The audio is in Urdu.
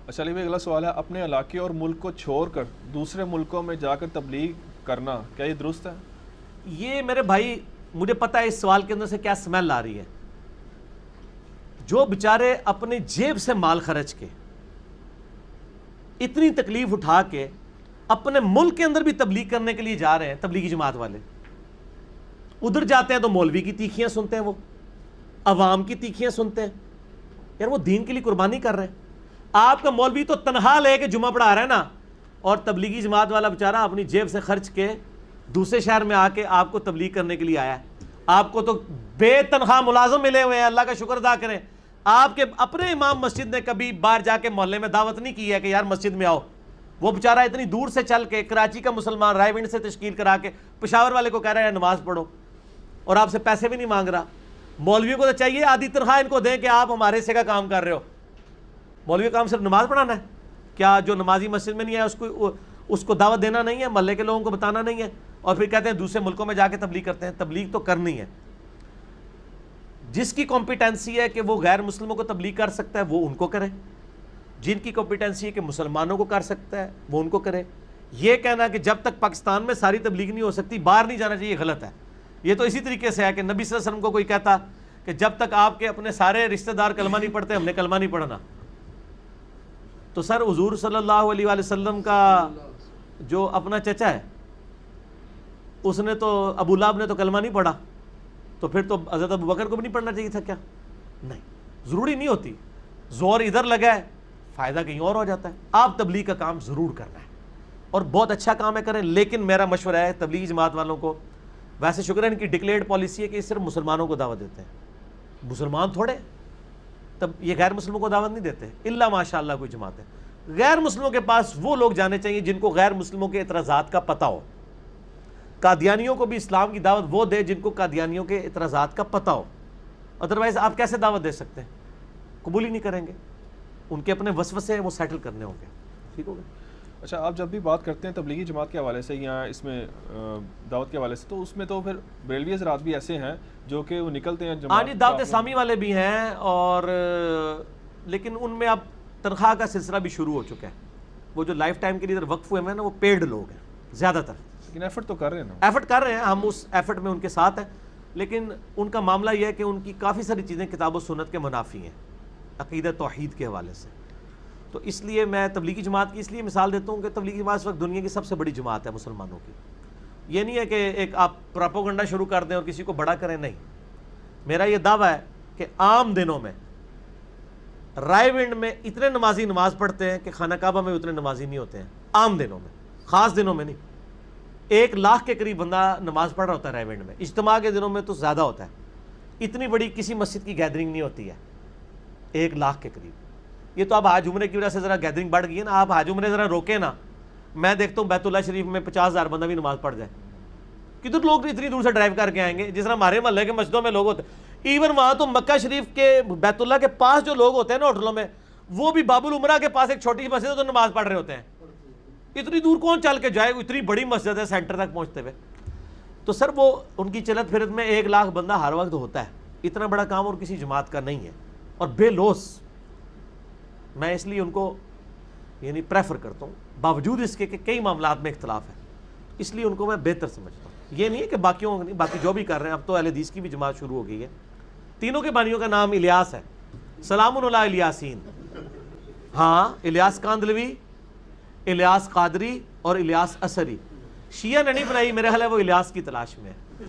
اچھا علی بھائی، اگلا سوال ہے، اپنے علاقے اور ملک کو چھوڑ کر دوسرے ملکوں میں جا کر تبلیغ کرنا کیا یہ درست ہے؟ یہ میرے بھائی مجھے پتہ ہے اس سوال کے اندر سے کیا سمیل آ رہی ہے. جو بیچارے اپنی جیب سے مال خرچ کے اتنی تکلیف اٹھا کے اپنے ملک کے اندر بھی تبلیغ کرنے کے لیے جا رہے ہیں، تبلیغی جماعت والے ادھر جاتے ہیں تو مولوی کی تیکھیاں سنتے ہیں، وہ عوام کی تیکھیاں سنتے ہیں. یار وہ دین کے لیے قربانی کر رہے ہیں. آپ کا مولوی تو تنہا لے کے جمعہ پڑھا رہا ہے نا، اور تبلیغی جماعت والا بیچارہ اپنی جیب سے خرچ کے دوسرے شہر میں آ کے آپ کو تبلیغ کرنے کے لیے آیا ہے. آپ کو تو بے تنخواہ ملازم ملے ہوئے ہیں، اللہ کا شکر ادا کریں. آپ کے اپنے امام مسجد نے کبھی باہر جا کے محلے میں دعوت نہیں کی ہے کہ یار مسجد میں آؤ. وہ بیچارہ اتنی دور سے چل کے کراچی کا مسلمان رائے ونڈ سے تشکیل کرا کے پشاور والے کو کہہ رہا ہے نماز پڑھو، اور آپ سے پیسے بھی نہیں مانگ رہا. مولویوں کو تو چاہیے آدھی تنخواہ ان کو دیں کہ آپ ہمارے حصے کا کام کر رہے ہو. مولوی کا کام صرف نماز پڑھانا ہے کیا؟ جو نمازی مسجد میں نہیں ہے اس کو دعوت دینا نہیں ہے، محلے کے لوگوں کو بتانا نہیں ہے، اور پھر کہتے ہیں دوسرے ملکوں میں جا کے تبلیغ کرتے ہیں. تبلیغ تو کرنی ہے. جس کی کمپیٹنسی ہے کہ وہ غیر مسلموں کو تبلیغ کر سکتا ہے وہ ان کو کرے، جن کی کمپیٹنسی ہے کہ مسلمانوں کو کر سکتا ہے وہ ان کو کرے. یہ کہنا کہ جب تک پاکستان میں ساری تبلیغ نہیں ہو سکتی باہر نہیں جانا چاہیے، غلط ہے. یہ تو اسی طریقے سے ہے کہ نبی صلی اللہ علیہ وسلم کو کوئی کہتا کہ جب تک آپ کے اپنے سارے رشتہ دار کلمہ نہیں پڑھتے ہم نے کلمہ نہیں پڑھنا. تو سر حضور صلی اللہ علیہ وآلہ وسلم کا جو اپنا چچا ہے اس نے تو ابو لہب نے تو کلمہ نہیں پڑھا، تو پھر تو حضرت ابو بکر کو بھی نہیں پڑھنا چاہیے تھا کیا؟ نہیں، ضروری نہیں ہوتی. زور ادھر لگا ہے فائدہ کہیں اور ہو جاتا ہے. آپ تبلیغ کا کام ضرور کرنا ہے اور بہت اچھا کام ہے، کریں. لیکن میرا مشورہ ہے تبلیغی جماعت والوں کو، ویسے شکر ہے ان کی ڈکلیئرڈ پالیسی ہے کہ یہ صرف مسلمانوں کو دعوت دیتے ہیں، مسلمان تھوڑے، تب یہ غیر مسلموں کو دعوت نہیں دیتے الا ماشاء اللہ کوئی جماعت ہے. غیر مسلموں کے پاس وہ لوگ جانے چاہیے جن کو غیر مسلموں کے اعتراضات کا پتہ ہو. قادیانیوں کو بھی اسلام کی دعوت وہ دے جن کو قادیانیوں کے اعتراضات کا پتہ ہو. ادروائز آپ کیسے دعوت دے سکتے ہیں؟ قبول ہی نہیں کریں گے. ان کے اپنے وسوسے ہیں وہ سیٹل کرنے ہوں گے. ٹھیک ہو گیا؟ اچھا، آپ جب بھی بات کرتے ہیں تبلیغی جماعت کے حوالے سے یا اس میں دعوت کے حوالے سے، تو اس میں تو پھر بریلوی حضرات بھی ایسے ہیں جو کہ وہ نکلتے ہیں ہاں جی، دعوت اسلامی والے بھی ہیں، اور لیکن ان میں اب تنخواہ کا سلسلہ بھی شروع ہو چکا ہے. وہ جو لائف ٹائم کے لیے وقف ہوئے ہیں نا وہ پیڈ لوگ ہیں زیادہ تر. لیکن ایفرٹ تو کر رہے ہیں نا، ایفرٹ کر رہے ہیں، ہم اس ایفرٹ میں ان کے ساتھ ہیں. لیکن ان کا معاملہ یہ ہے کہ ان کی کافی ساری چیزیں کتاب و سنت کے منافی ہیں عقیدہ توحید کے حوالے سے. تو اس لیے میں تبلیغی جماعت کی اس لیے مثال دیتا ہوں کہ تبلیغی جماعت اس وقت دنیا کی سب سے بڑی جماعت ہے مسلمانوں کی. یہ نہیں ہے کہ ایک آپ پراپوگنڈا شروع کر دیں اور کسی کو بڑا کریں، نہیں. میرا یہ دعویٰ ہے کہ عام دنوں میں رائے ونڈ میں اتنے نمازی نماز پڑھتے ہیں کہ خانہ کعبہ میں اتنے نمازی نہیں ہوتے ہیں. عام دنوں میں، خاص دنوں میں نہیں. 1,00,000 کے قریب بندہ نماز پڑھ رہا ہوتا ہے رائے ونڈ میں. اجتماع کے دنوں میں تو زیادہ ہوتا ہے. اتنی بڑی کسی مسجد کی گیدرنگ نہیں ہوتی ہے 1,00,000 کے قریب. یہ تو اب حج عمرے کی وجہ سے ذرا گیدرنگ بڑھ گئی ہے نا. آپ حج عمرے ذرا روکیں نا. میں دیکھتا ہوں بیت اللہ شریف میں 50,000 بندہ بھی نماز پڑھ جائے. کدھر لوگ اتنی دور سے ڈرائیو کر کے آئیں گے؟ جس طرح ہمارے محلے کے مسجدوں میں لوگ ہوتے ہیں. ایون وہاں تو مکہ شریف کے بیت اللہ کے پاس جو لوگ ہوتے ہیں نا ہوٹلوں میں، وہ بھی باب العمرہ کے پاس ایک چھوٹی سی مسجد ہے تو نماز پڑھ رہے ہوتے ہیں. اتنی دور کون چل کے جائے؟ اتنی بڑی مسجد ہے سینٹر تک پہنچتے ہوئے. تو سر وہ ان کی چلت پھرت میں 1,00,000 بندہ ہر وقت ہوتا ہے. اتنا بڑا کام اور کسی جماعت کا نہیں ہے، اور بے لوس. میں اس لیے ان کو یعنی پریفر کرتا ہوں باوجود اس کے کہ کئی معاملات میں اختلاف ہے. اس لیے ان کو میں بہتر سمجھتا ہوں. یہ نہیں ہے کہ باقیوں نہیں، باقی جو بھی کر رہے ہیں. اب تو اہل حدیث کی بھی جماعت شروع ہو گئی ہے. تینوں کے بانیوں کا نام الیاس ہے. سلام علی الیاسین. ہاں، الیاس کاندلوی، الیاس قادری اور الیاس اثری. شیعہ نے نہیں بنائی، میرے خیال ہے وہ الیاس کی تلاش میں ہے.